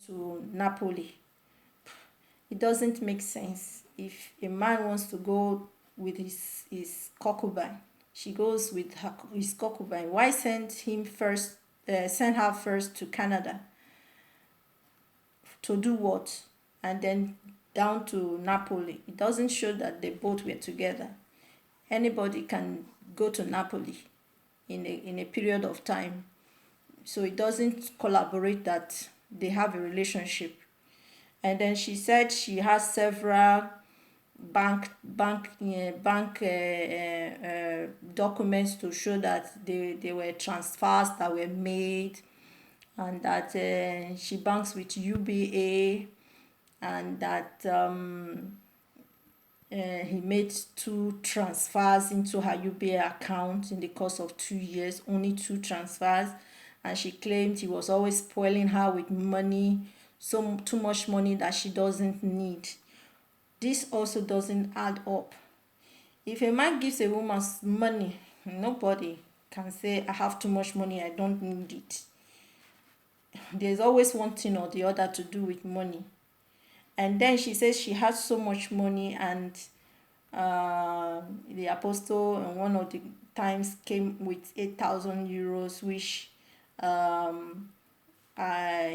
to Napoli. It doesn't make sense. If a man wants to go with his concubine, she goes with his concubine. Why send her first to Canada to do what, and then down to Napoli? It doesn't show that they both were together. Anybody can go to Napoli in a period of time, so it doesn't collaborate that they have a relationship. And then she said she has several bank documents to show that they were transfers that were made, and that she banks with UBA, and that he made two transfers into her UBA account in the course of 2 years, only two transfers. And she claimed he was always spoiling her with money, so too much money that she doesn't need. This also doesn't add up. If a man gives a woman money, nobody can say, I have too much money, I don't need it. There's always one thing or the other to do with money. And then she says she has so much money, and the apostle in one of the times came with 8,000 euros, which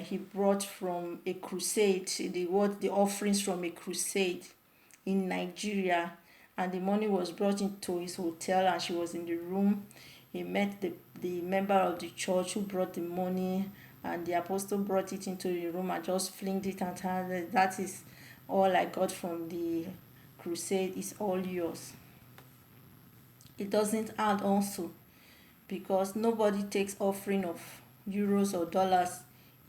he brought from a crusade, the offerings from a crusade in Nigeria. And the money was brought into his hotel, and she was in the room. He met the member of the church who brought the money, and the apostle brought it into the room and just flinged it at her. That is all I got from the crusade, is all yours. It doesn't add also, because nobody takes offering of euros or dollars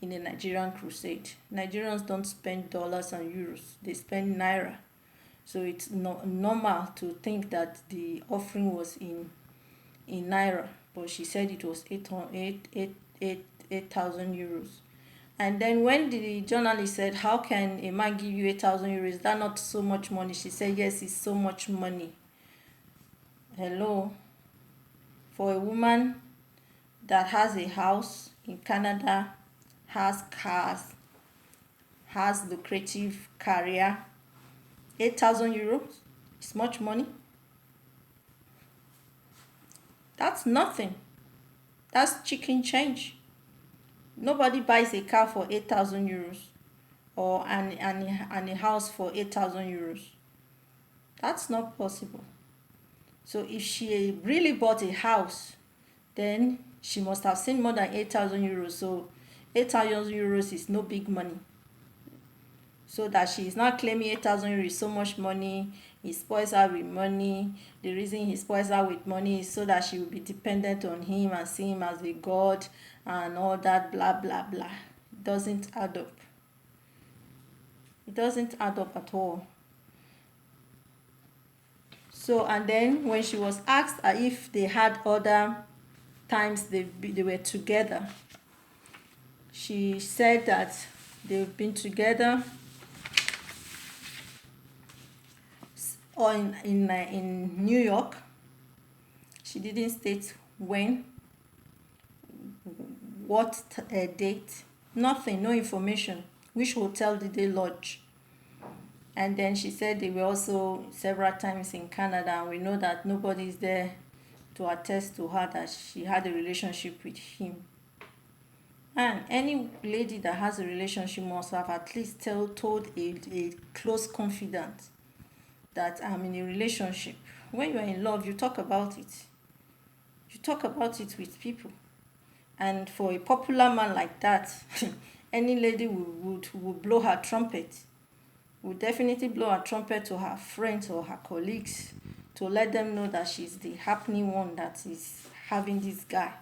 in a Nigerian crusade. Nigerians don't spend dollars and euros, they spend naira. So it's normal to think that the offering was in naira, but she said it was 8,000 euros. And then when the journalist said, how can a man give you 8,000 euros? Is that not so much money? She said, yes, it's so much money. Hello? For a woman that has a house in Canada, has cars, has lucrative career, 8,000 euros is much money. That's nothing. That's chicken change. Nobody buys a car for 8,000 euros, or and a house for 8,000 euros. That's not possible. So if she really bought a house, then she must have seen more than 8,000 euros. So 8,000 euros is no big money. So that she is not claiming 8,000 euros is so much money, he spoils her with money. The reason he spoils her with money is so that she will be dependent on him and see him as a god and all that, blah blah blah. It doesn't add up. It doesn't add up at all. So, and then when she was asked if they had other times they were together, she said that they've been together or in New York. She didn't state when, what date, nothing, no information. Which hotel did they lodge? And then she said they were also several times in Canada, and we know that nobody is there to attest to her that she had a relationship with him. And any lady that has a relationship must have at least told a close confidant that I'm in a relationship. When you are in love, you talk about it. You talk about it with people. And for a popular man like that, any lady would blow her trumpet. Would definitely blow her trumpet to her friends or her colleagues to let them know that she's the happening one that is having this guy.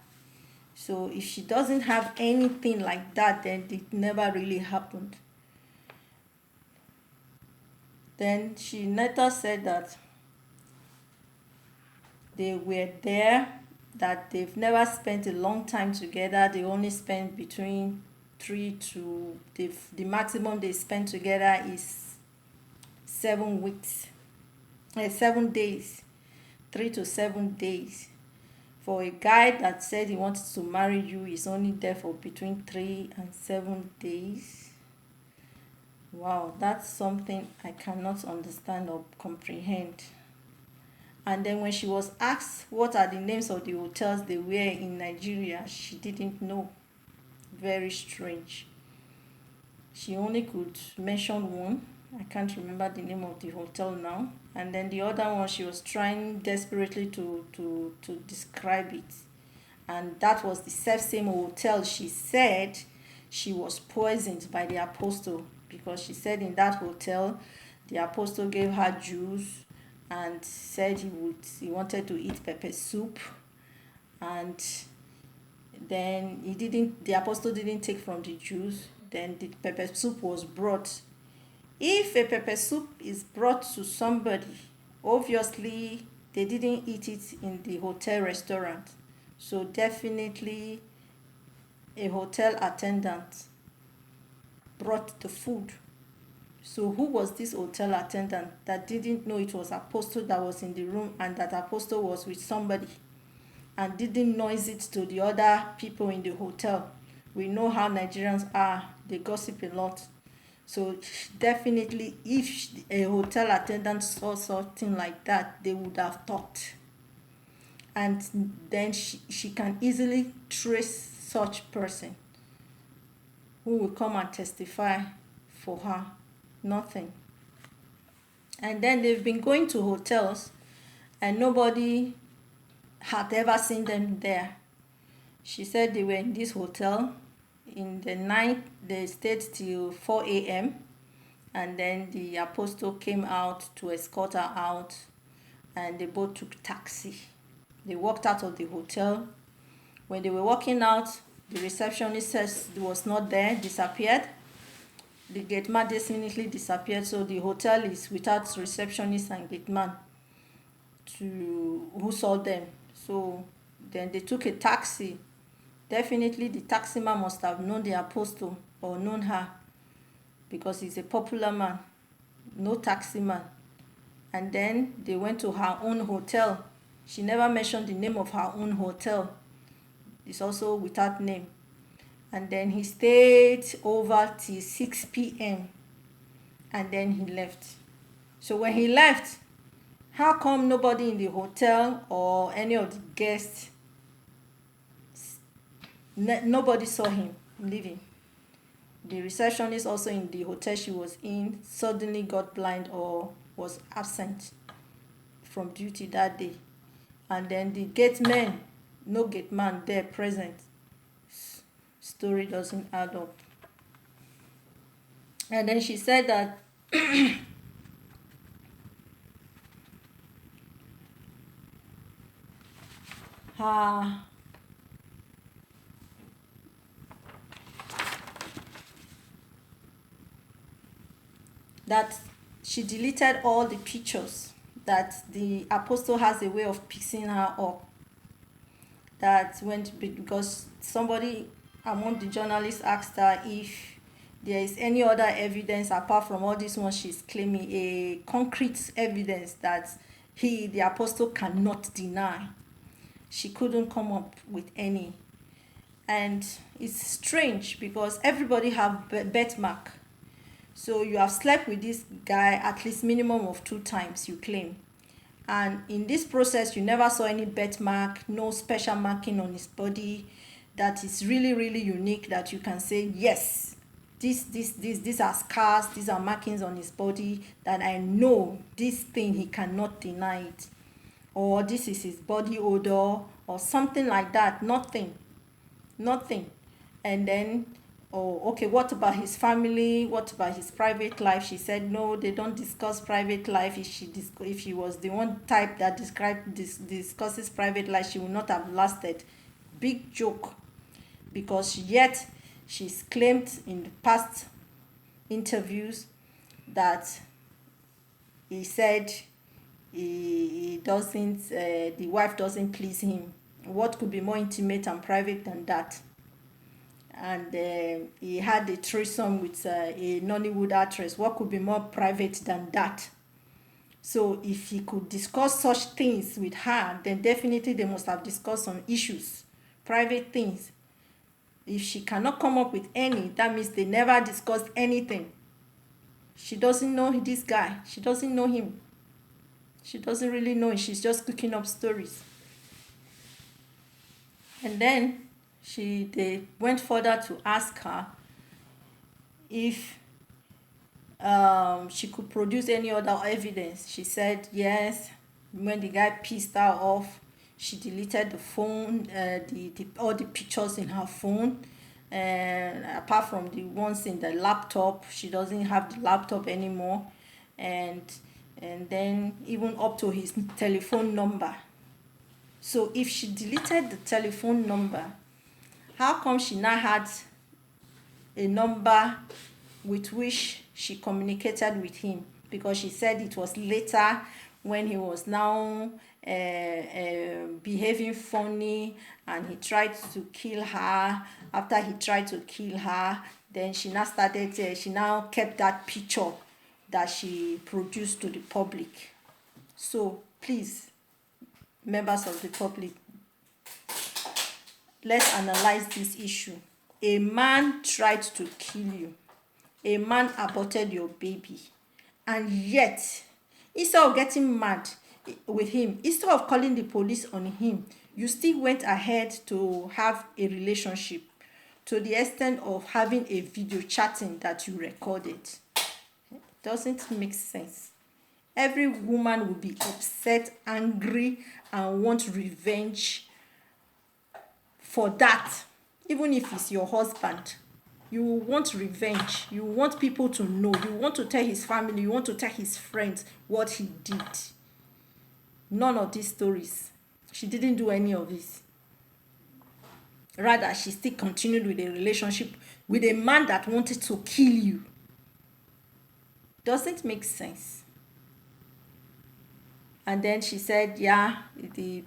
So if she doesn't have anything like that, then it never really happened. Then she later said that they were there, that they've never spent a long time together. They only spent between 3 to the maximum they spent together is 7 weeks, 7 days, 3 to 7 days. For a guy that said he wanted to marry you, is only there for between 3 and 7 days. Wow, that's something I cannot understand or comprehend. And then when she was asked what are the names of the hotels they were in Nigeria, she didn't know. Very strange. She only could mention one. I can't remember the name of the hotel now. And then the other one, she was trying desperately to describe it. And that was the self same hotel she said she was poisoned by the apostle, because she said in that hotel the apostle gave her juice and said he wanted to eat pepper soup, and then the apostle didn't take from the juice. Then the pepper soup was brought. If a pepper soup is brought to somebody, obviously they didn't eat it in the hotel restaurant. So definitely a hotel attendant brought the food. So who was this hotel attendant that didn't know it was apostle that was in the room, and that apostle was with somebody, and didn't noise it to the other people in the hotel? We know how Nigerians are, they gossip a lot. So definitely if a hotel attendant saw something like that, they would have thought. And then she can easily trace such person who will come and testify for her. Nothing. And then they've been going to hotels and nobody had ever seen them there. She said they were in this hotel in the night. They stayed till 4 a.m. and then the apostle came out to escort her out, and they both took taxi. They walked out of the hotel. When they were walking out, the receptionist says was not there, disappeared. The gate man definitely disappeared, so the hotel is without receptionist and gate man who saw them. So then they took a taxi. Definitely the taxi man must have known the apostle or known her, because he's a popular man. No taxi man. And then they went to her own hotel. She never mentioned the name of her own hotel. It's also without name. And then he stayed over till 6 p.m. and then he left. So when he left, how come nobody in the hotel or any of the guests, nobody saw him leaving? The receptionist also in the hotel she was in suddenly got blind or was absent from duty that day. And then the gate man, no gate man there present. Story doesn't add up. And then she said that her that she deleted all the pictures, that the apostle has a way of picking her up. That went because somebody among the journalists asked her if there is any other evidence apart from all this one she's claiming, a concrete evidence that the apostle cannot deny. She couldn't come up with any. And it's strange because everybody have bet mark. So you have slept with this guy at least minimum of 2 times, you claim. And in this process, you never saw any bet mark, no special marking on his body that is really, really unique, that you can say, yes, these are scars, these are markings on his body that I know this thing, he cannot deny it. Or this is his body odor or something like that. Nothing. And then, oh, okay, what about his family? What about his private life? She said no, they don't discuss private life. If she was the one type that discusses private life, she would not have lasted. Big joke. Because yet she's claimed in the past interviews that he said he doesn't the wife doesn't please him. What could be more intimate and private than that? And he had a threesome with a Nollywood actress. What could be more private than that? So if he could discuss such things with her, then definitely they must have discussed some issues, private things. If she cannot come up with any, that means they never discussed anything. She doesn't know this guy. She doesn't know him. She doesn't really know him. She's just cooking up stories. And then they went further to ask her if she could produce any other evidence. She said yes. When the guy pissed her off, she deleted the phone, all the pictures in her phone, and apart from the ones in the laptop, she doesn't have the laptop anymore, and then even up to his telephone number. So if she deleted the telephone number, how come she now had a number with which she communicated with him? Because she said it was later, when he was now behaving funny, and he tried to kill her. After he tried to kill her, then she now kept that picture that she produced to the public. So please, members of the public, let's analyze this issue. A man tried to kill you. A man aborted your baby. And yet, instead of getting mad with him, instead of calling the police on him, you still went ahead to have a relationship, to the extent of having a video chatting that you recorded. Doesn't make sense. Every woman will be upset, angry, and want revenge for that. Even if it's your husband, you want revenge. You want people to know. You want to tell his family. You want to tell his friends what he did. None of these stories. She didn't do any of this. Rather, she still continued with a relationship with a man that wanted to kill you. Doesn't make sense. And then she said, yeah, the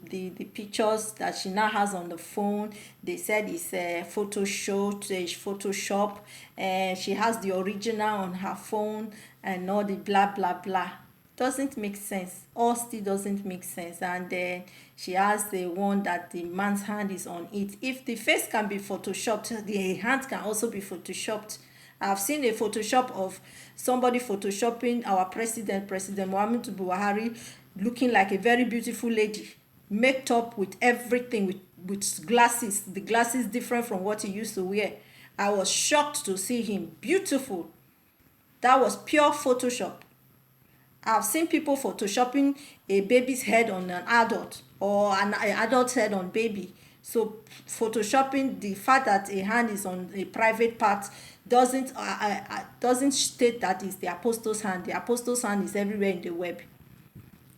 pictures that she now has on the phone, they said it's Photoshop, and she has the original on her phone, and all the blah blah blah. Doesn't make sense. All still doesn't make sense. And then she has the one that the man's hand is on it. If the face can be photoshopped, the hand can also be photoshopped. I've seen a Photoshop of somebody photoshopping our President Muhammadu Buhari, looking like a very beautiful lady, made up with everything, with glasses. The glasses different from what he used to wear. I was shocked to see him. Beautiful. That was pure Photoshop. I've seen people photoshopping a baby's head on an adult, or an adult's head on baby. So photoshopping the fact that a hand is on a private part doesn't state that it's the apostle's hand. The apostle's hand is everywhere in the web.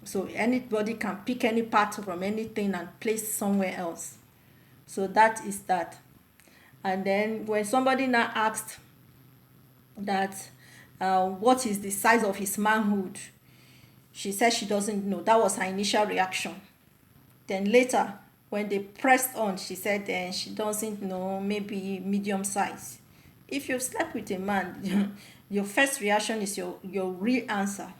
So anybody can pick any part from anything and place somewhere else. So that is that. And then when somebody now asked that what is the size of his manhood, she said she doesn't know. That was her initial reaction. Then later, when they pressed on, she said she doesn't know, maybe medium size. If you've slept with a man, your first reaction is your real answer.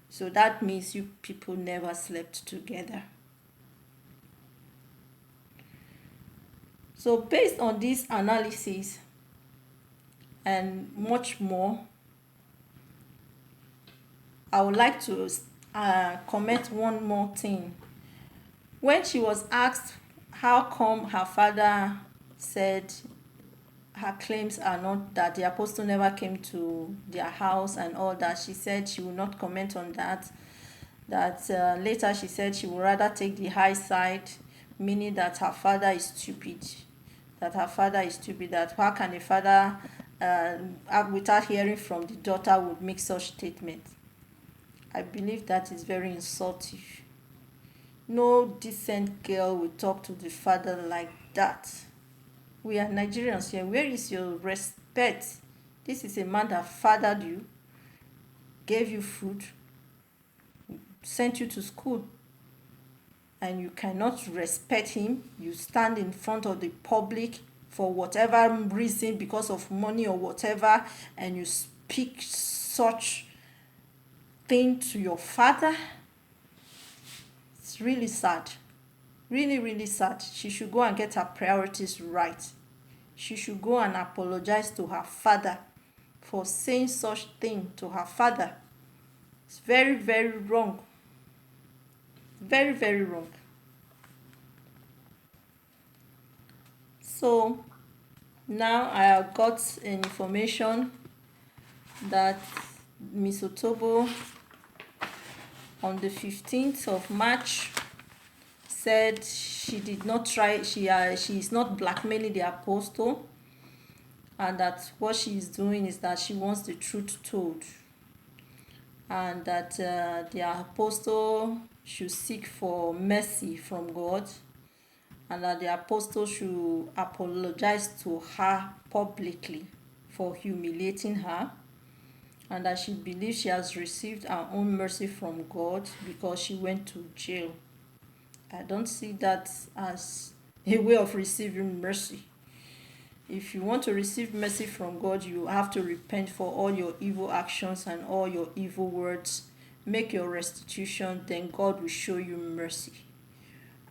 So that means you people never slept together. So based on this analysis and much more, I would like to comment one more thing. When she was asked how come her father said her claims are not, that the apostle never came to their house and all that, she said she will not comment on that. That later she said she would rather take the high side, meaning that her father is stupid. That how can a father, without hearing from the daughter, would make such statements. I believe that is very insulting. No decent girl will talk to the father like that. We are Nigerians here. Where is your respect? This is a man that fathered you, gave you food, sent you to school, and you cannot respect him. You stand in front of the public for whatever reason, because of money or whatever, and you speak such thing to your father. It's really sad. Really, really sad. She should go and get her priorities right. She should go and apologize to her father for saying such thing to her father. It's very, very wrong. Very, very wrong. So now I have got information that Miss Otobo on the 15th of March said she did not try, she is not blackmailing the apostle, and that what she is doing is that she wants the truth told, and that the apostle should seek for mercy from God, and that the apostle should apologize to her publicly for humiliating her, and that she believes she has received her own mercy from God because she went to jail. I don't see that as a way of receiving mercy. If you want to receive mercy from God, you have to repent for all your evil actions and all your evil words. Make your restitution, then God will show you mercy.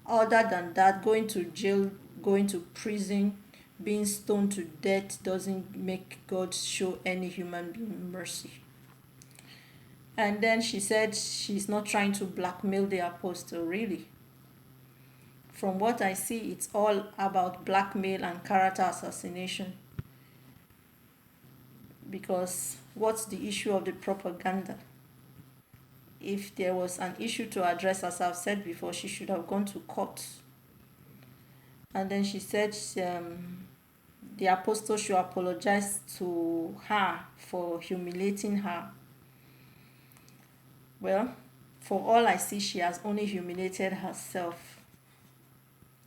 Other than that, going to jail, going to prison, being stoned to death doesn't make God show any human being mercy. And then she said she's not trying to blackmail the apostle, really. From what I see, it's all about blackmail and character assassination. Because what's the issue of the propaganda? If there was an issue to address, as I've said before, she should have gone to court. And then she said the apostle should apologize to her for humiliating her. Well, for all I see, she has only humiliated herself.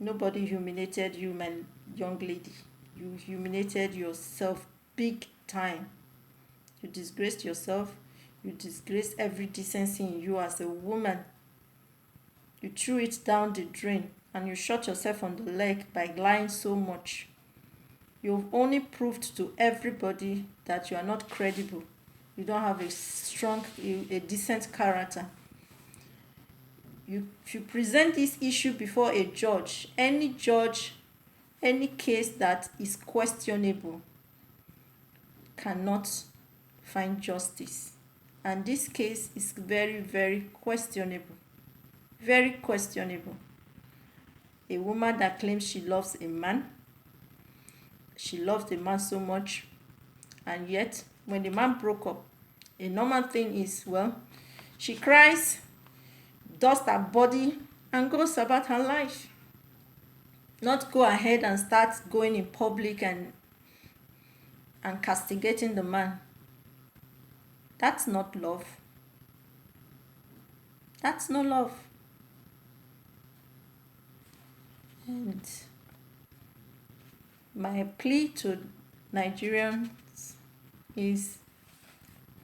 Nobody humiliated you, my young lady. You humiliated yourself big time. You disgraced yourself. You disgraced every decency in you as a woman. You threw it down the drain and you shot yourself on the leg by lying so much. You've only proved to everybody that you are not credible. You don't have a strong, a decent character. If you present this issue before a judge, any case that is questionable cannot find justice. And this case is very, very questionable. Very questionable. A woman that claims she loves a man, she loved the man so much, and yet when the man broke up, a normal thing is, well, she cries, dusts her body, and goes about her life. Not go ahead and start going in public and castigating the man. That's not love. That's no love. And my plea to Nigerians is,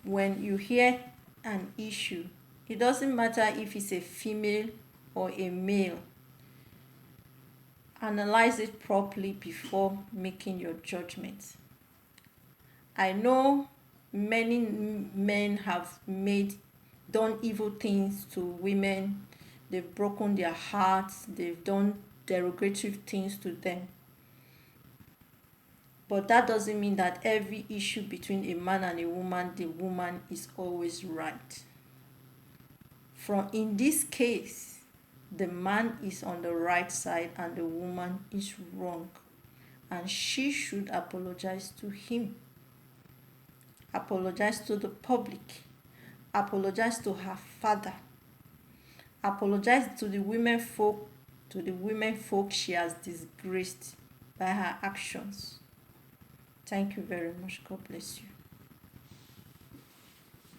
when you hear an issue, it doesn't matter if it's a female or a male, analyze it properly before making your judgment. I know many men have done evil things to women. They've broken their hearts. They've done derogatory things to them. But that doesn't mean that every issue between a man and a woman, the woman is always right. In this case, the man is on the right side and the woman is wrong. And she should apologize to him. Apologize to the public. Apologize to her father. Apologize to the women folk she has disgraced by her actions. Thank you very much. God bless you.